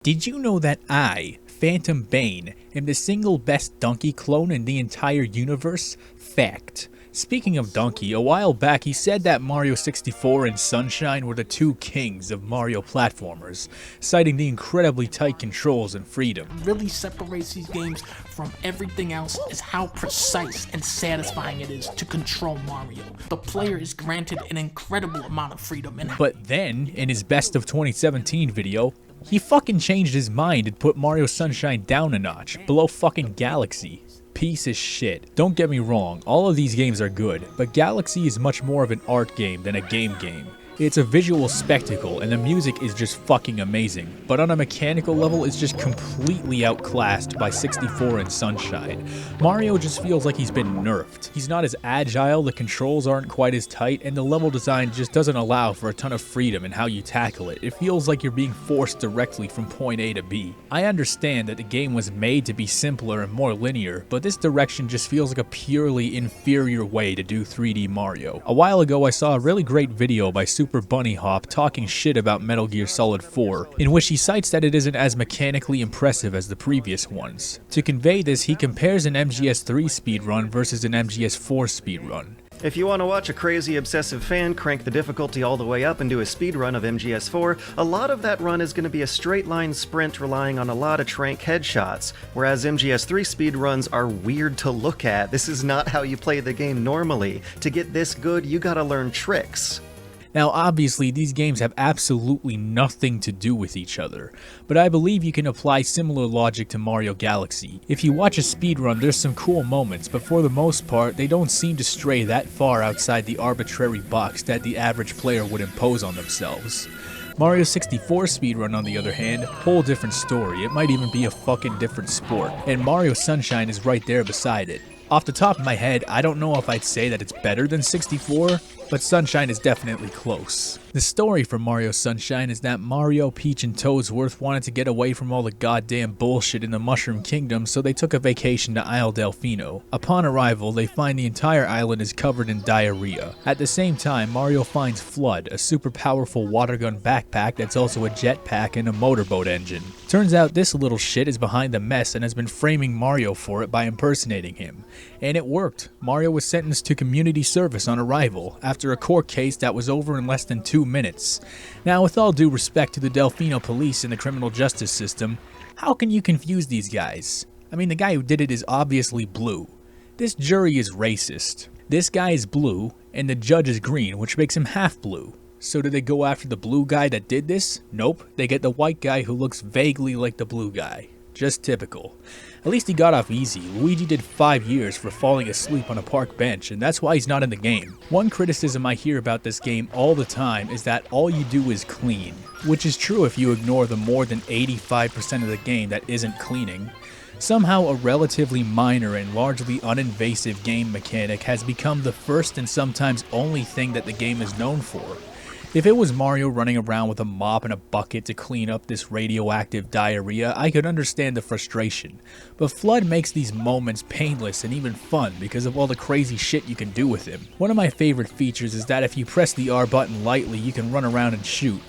Did you know that I, Phantom Bane, am the single best Donkey clone in the entire universe? Fact. Speaking of Donkey, a while back he said that Mario 64 and Sunshine were the two kings of Mario platformers, citing the incredibly tight controls and freedom. What really separates these games from everything else is how precise and satisfying it is to control Mario. The player is granted an incredible amount of freedom. But then, in his Best of 2017 video, he fucking changed his mind and put Mario Sunshine down a notch, below fucking Galaxy. Piece of shit. Don't get me wrong, all of these games are good, but Galaxy is much more of an art game than a game. It's a visual spectacle and the music is just fucking amazing, but on a mechanical level it's just completely outclassed by 64 and Sunshine. Mario just feels like he's been nerfed. He's not as agile, the controls aren't quite as tight, and the level design just doesn't allow for a ton of freedom in how you tackle it. It feels like you're being forced directly from point A to B. I understand that the game was made to be simpler and more linear, but this direction just feels like a purely inferior way to do 3D Mario. A while ago I saw a really great video by Super Bunny Hop talking shit about Metal Gear Solid 4, in which he cites that it isn't as mechanically impressive as the previous ones. To convey this, he compares an MGS3 speedrun versus an MGS4 speedrun. If you want to watch a crazy obsessive fan crank the difficulty all the way up and do a speedrun of MGS4, a lot of that run is going to be a straight line sprint relying on a lot of trank headshots, whereas MGS3 speedruns are weird to look at. This is not how you play the game normally. To get this good, you gotta learn tricks. Now obviously these games have absolutely nothing to do with each other, but I believe you can apply similar logic to Mario Galaxy. If you watch a speedrun, there's some cool moments, but for the most part they don't seem to stray that far outside the arbitrary box that the average player would impose on themselves. Mario 64 speedrun on the other hand, whole different story, it might even be a fucking different sport, and Mario Sunshine is right there beside it. Off the top of my head, I don't know if I'd say that it's better than 64, but Sunshine is definitely close. The story for Mario Sunshine is that Mario, Peach, and Toadsworth wanted to get away from all the goddamn bullshit in the Mushroom Kingdom, so they took a vacation to Isle Delfino. Upon arrival, they find the entire island is covered in diarrhea. At the same time, Mario finds Flood, a super powerful water gun backpack that's also a jetpack and a motorboat engine. Turns out this little shit is behind the mess and has been framing Mario for it by impersonating him. And it worked. Mario was sentenced to community service on arrival, after a court case that was over in less than 2 minutes. Now, with all due respect to the Delfino police and the criminal justice system, how can you confuse these guys? I mean, the guy who did it is obviously blue. This jury is racist. This guy is blue, and the judge is green, which makes him half blue. So did they go after the blue guy that did this? Nope, they get the white guy who looks vaguely like the blue guy. Just typical. At least he got off easy. Luigi did 5 years for falling asleep on a park bench, and that's why he's not in the game. One criticism I hear about this game all the time is that all you do is clean, which is true if you ignore the more than 85% of the game that isn't cleaning. Somehow a relatively minor and largely uninvasive game mechanic has become the first and sometimes only thing that the game is known for. If it was Mario running around with a mop and a bucket to clean up this radioactive diarrhea, I could understand the frustration. But Flood makes these moments painless and even fun because of all the crazy shit you can do with him. One of my favorite features is that if you press the R button lightly, you can run around and shoot.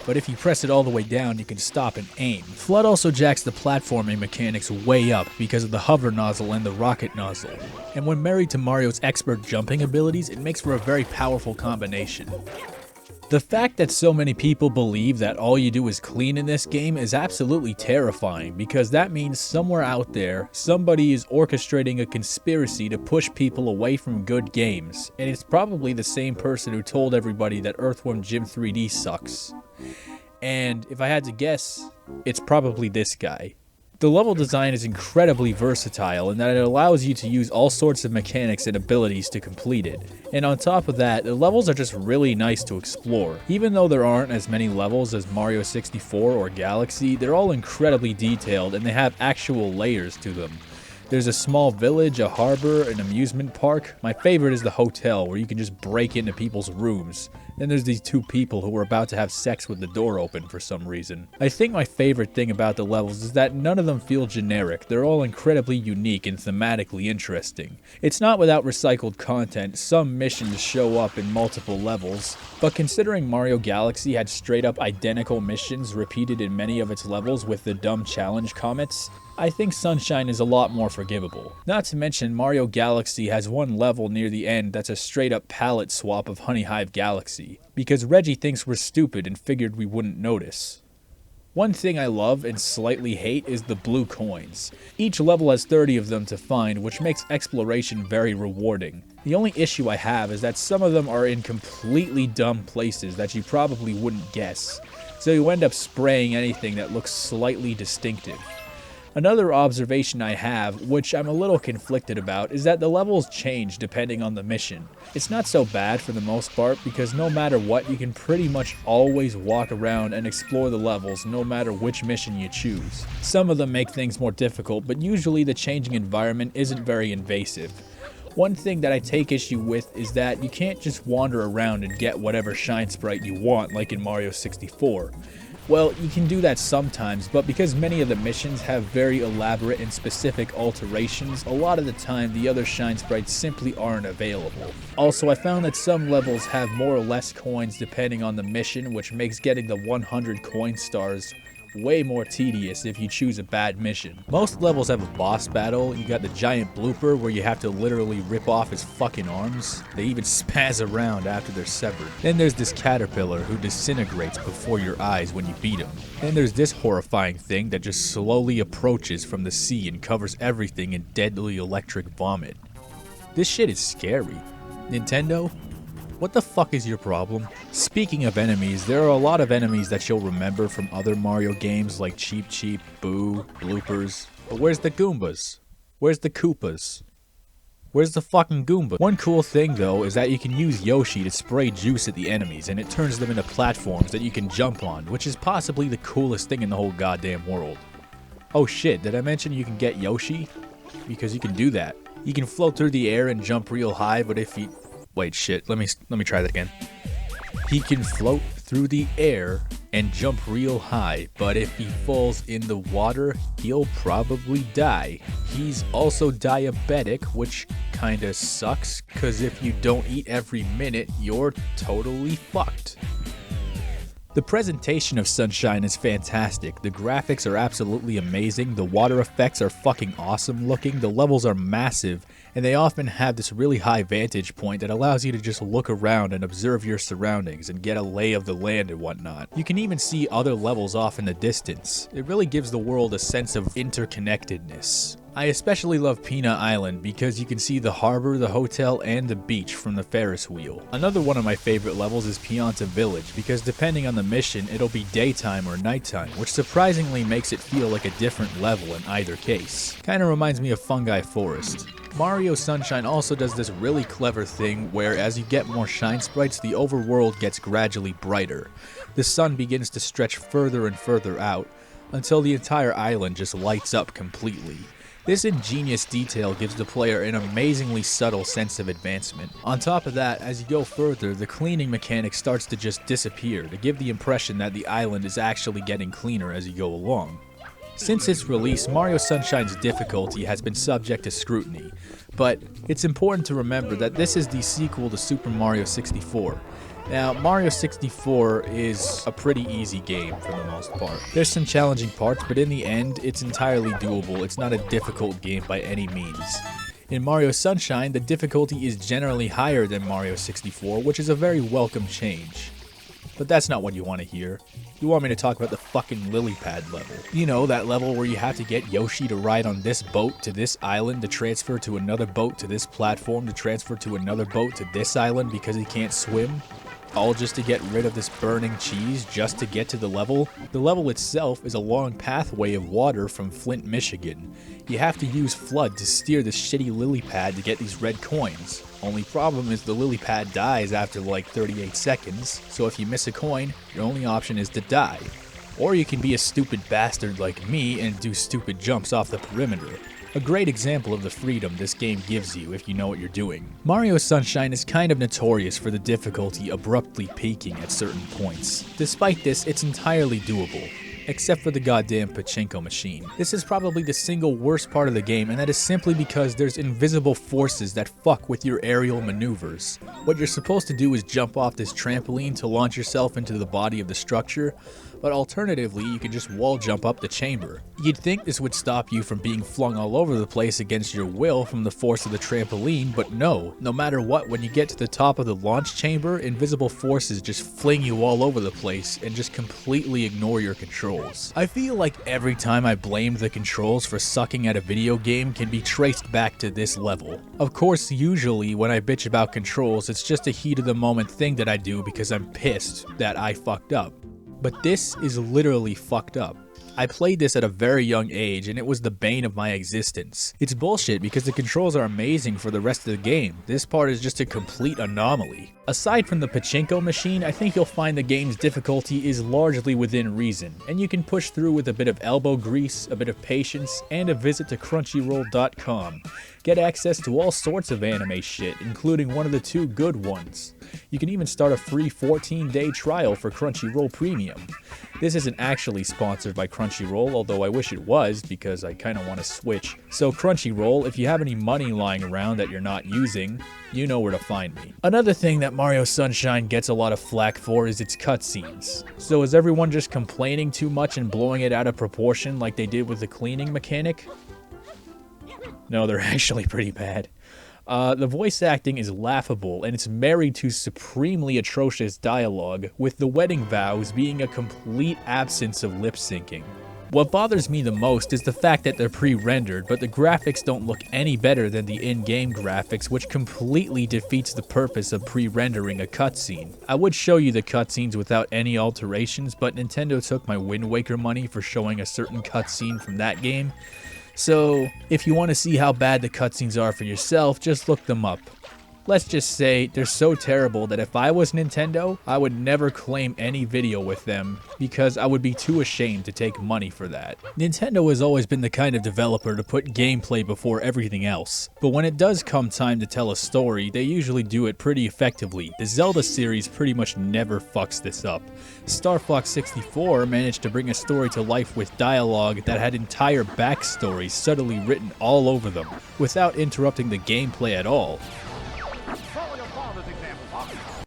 But if you press it all the way down, you can stop and aim. Flood also jacks the platforming mechanics way up because of the hover nozzle and the rocket nozzle. And when married to Mario's expert jumping abilities, it makes for a very powerful combination. The fact that so many people believe that all you do is clean in this game is absolutely terrifying, because that means somewhere out there, somebody is orchestrating a conspiracy to push people away from good games, and it's probably the same person who told everybody that Earthworm Jim 3D sucks. And if I had to guess, it's probably this guy. The level design is incredibly versatile in that it allows you to use all sorts of mechanics and abilities to complete it. And on top of that, the levels are just really nice to explore. Even though there aren't as many levels as Mario 64 or Galaxy, they're all incredibly detailed and they have actual layers to them. There's a small village, a harbor, an amusement park. My favorite is the hotel, where you can just break into people's rooms. Then there's these two people who were about to have sex with the door open for some reason. I think my favorite thing about the levels is that none of them feel generic. They're all incredibly unique and thematically interesting. It's not without recycled content. Some missions show up in multiple levels, but considering Mario Galaxy had straight up identical missions repeated in many of its levels with the dumb challenge comments, I think Sunshine is a lot more forgivable. Not to mention, Mario Galaxy has one level near the end that's a straight up palette swap of Honey Hive Galaxy, because Reggie thinks we're stupid and figured we wouldn't notice. One thing I love and slightly hate is the blue coins. Each level has 30 of them to find, which makes exploration very rewarding. The only issue I have is that some of them are in completely dumb places that you probably wouldn't guess, so you end up spraying anything that looks slightly distinctive. Another observation I have, which I'm a little conflicted about, is that the levels change depending on the mission. It's not so bad for the most part, because no matter what, you can pretty much always walk around and explore the levels no matter which mission you choose. Some of them make things more difficult, but usually the changing environment isn't very invasive. One thing that I take issue with is that you can't just wander around and get whatever shine sprite you want like in Mario 64. Well, you can do that sometimes, but because many of the missions have very elaborate and specific alterations, a lot of the time the other shine sprites simply aren't available. Also, I found that some levels have more or less coins depending on the mission, which makes getting the 100 coin stars way more tedious if you choose a bad mission. Most levels have a boss battle. You got the giant blooper where you have to literally rip off his fucking arms. They even spaz around after they're severed. Then there's this caterpillar who disintegrates before your eyes when you beat him. Then there's this horrifying thing that just slowly approaches from the sea and covers everything in deadly electric vomit. This shit is scary. Nintendo? What the fuck is your problem? Speaking of enemies, there are a lot of enemies that you'll remember from other Mario games like Cheep Cheep, Boo, Bloopers. But where's the Goombas? Where's the Koopas? Where's the fucking Goomba? One cool thing though is that you can use Yoshi to spray juice at the enemies and it turns them into platforms that you can jump on, which is possibly the coolest thing in the whole goddamn world. Oh shit, did I mention you can get Yoshi? Because you can do that. You can float through the air and jump real high, but if you... Wait, shit, let me try that again. He can float through the air and jump real high, but if he falls in the water, he'll probably die. He's also diabetic, which kinda sucks, cause if you don't eat every minute, you're totally fucked. The presentation of Sunshine is fantastic, the graphics are absolutely amazing, the water effects are fucking awesome looking, the levels are massive, and they often have this really high vantage point that allows you to just look around and observe your surroundings and get a lay of the land and whatnot. You can even see other levels off in the distance. It really gives the world a sense of interconnectedness. I especially love Peanut Island because you can see the harbor, the hotel, and the beach from the Ferris wheel. Another one of my favorite levels is Pianta Village because depending on the mission, it'll be daytime or nighttime, which surprisingly makes it feel like a different level in either case. Kinda reminds me of Fungi Forest. Mario Sunshine also does this really clever thing where as you get more shine sprites, the overworld gets gradually brighter. The sun begins to stretch further and further out until the entire island just lights up completely. This ingenious detail gives the player an amazingly subtle sense of advancement. On top of that, as you go further, the cleaning mechanic starts to just disappear to give the impression that the island is actually getting cleaner as you go along. Since its release, Mario Sunshine's difficulty has been subject to scrutiny, but it's important to remember that this is the sequel to Super Mario 64. Now, Mario 64 is a pretty easy game for the most part. There's some challenging parts, but in the end, it's entirely doable. It's not a difficult game by any means. In Mario Sunshine, the difficulty is generally higher than Mario 64, which is a very welcome change. But that's not what you want to hear. You want me to talk about the fucking lily pad level. You know, that level where you have to get Yoshi to ride on this boat to this island to transfer to another boat to this platform to transfer to another boat to this island because he can't swim? All just to get rid of this burning cheese just to get to the level? The level itself is a long pathway of water from Flint, Michigan. You have to use FLUDD to steer this shitty lily pad to get these red coins. Only problem is the lily pad dies after like 38 seconds, so if you miss a coin, your only option is to die. Or you can be a stupid bastard like me and do stupid jumps off the perimeter. A great example of the freedom this game gives you if you know what you're doing. Mario Sunshine is kind of notorious for the difficulty abruptly peaking at certain points. Despite this, it's entirely doable. Except for the goddamn pachinko machine. This is probably the single worst part of the game, and that is simply because there's invisible forces that fuck with your aerial maneuvers. What you're supposed to do is jump off this trampoline to launch yourself into the body of the structure, but alternatively, you can just wall jump up the chamber. You'd think this would stop you from being flung all over the place against your will from the force of the trampoline, but no. No matter what, when you get to the top of the launch chamber, invisible forces just fling you all over the place and just completely ignore your controls. I feel like every time I blamed the controls for sucking at a video game can be traced back to this level. Of course, usually when I bitch about controls, it's just a heat of the moment thing that I do because I'm pissed that I fucked up. But this is literally fucked up. I played this at a very young age and it was the bane of my existence. It's bullshit because the controls are amazing for the rest of the game. This part is just a complete anomaly. Aside from the pachinko machine, I think you'll find the game's difficulty is largely within reason, and you can push through with a bit of elbow grease, a bit of patience, and a visit to crunchyroll.com. Get access to all sorts of anime shit, including one of the 2 good ones. You can even start a free 14-day trial for Crunchyroll Premium. This isn't actually sponsored by Crunchyroll, although I wish it was because I kinda want to switch. So Crunchyroll, if you have any money lying around that you're not using, you know where to find me. Another thing that Mario Sunshine gets a lot of flack for is its cutscenes. So is everyone just complaining too much and blowing it out of proportion like they did with the cleaning mechanic? No, they're actually pretty bad. The voice acting is laughable, and it's married to supremely atrocious dialogue, with the wedding vows being a complete absence of lip syncing. What bothers me the most is the fact that they're pre-rendered, but the graphics don't look any better than the in-game graphics, which completely defeats the purpose of pre-rendering a cutscene. I would show you the cutscenes without any alterations, but Nintendo took my Wind Waker money for showing a certain cutscene from that game. So, if you want to see how bad the cutscenes are for yourself, just look them up. Let's just say they're so terrible that if I was Nintendo, I would never claim any video with them because I would be too ashamed to take money for that. Nintendo has always been the kind of developer to put gameplay before everything else, but when it does come time to tell a story, they usually do it pretty effectively. The Zelda series pretty much never fucks this up. Star Fox 64 managed to bring a story to life with dialogue that had entire backstories subtly written all over them, without interrupting the gameplay at all.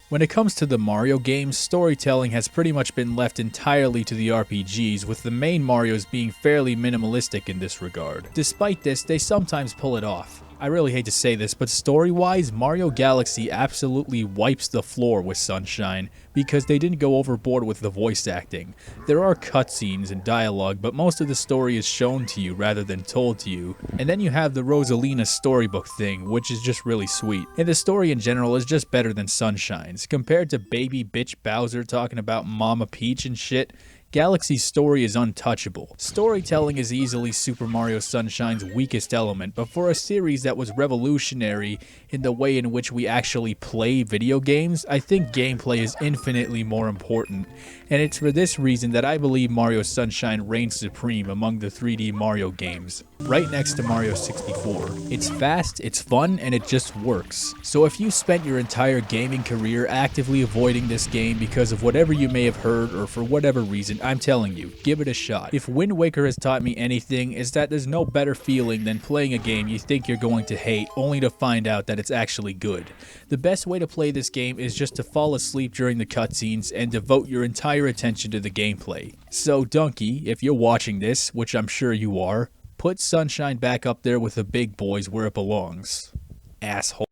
When it comes to the Mario games, storytelling has pretty much been left entirely to the RPGs, with the main Marios being fairly minimalistic in this regard. Despite this, they sometimes pull it off. I really hate to say this, but story-wise, Mario Galaxy absolutely wipes the floor with Sunshine because they didn't go overboard with the voice acting. There are cutscenes and dialogue, but most of the story is shown to you rather than told to you. And then you have the Rosalina storybook thing, which is just really sweet. And the story in general is just better than Sunshine's. Compared to baby bitch Bowser talking about Mama Peach and shit, Galaxy's story is untouchable. Storytelling is easily Super Mario Sunshine's weakest element, but for a series that was revolutionary in the way in which we actually play video games, I think gameplay is infinitely more important, and it's for this reason that I believe Mario Sunshine reigns supreme among the 3D Mario games, right next to Mario 64. It's fast, it's fun, and it just works. So if you spent your entire gaming career actively avoiding this game because of whatever you may have heard or for whatever reason, I'm telling you, give it a shot. If Wind Waker has taught me anything, is that there's no better feeling than playing a game you think you're going to hate only to find out that it's actually good. The best way to play this game is just to fall asleep during the cutscenes and devote your entire attention to the gameplay. So Donkey, if you're watching this, which I'm sure you are, put Sunshine back up there with the big boys where it belongs. Asshole.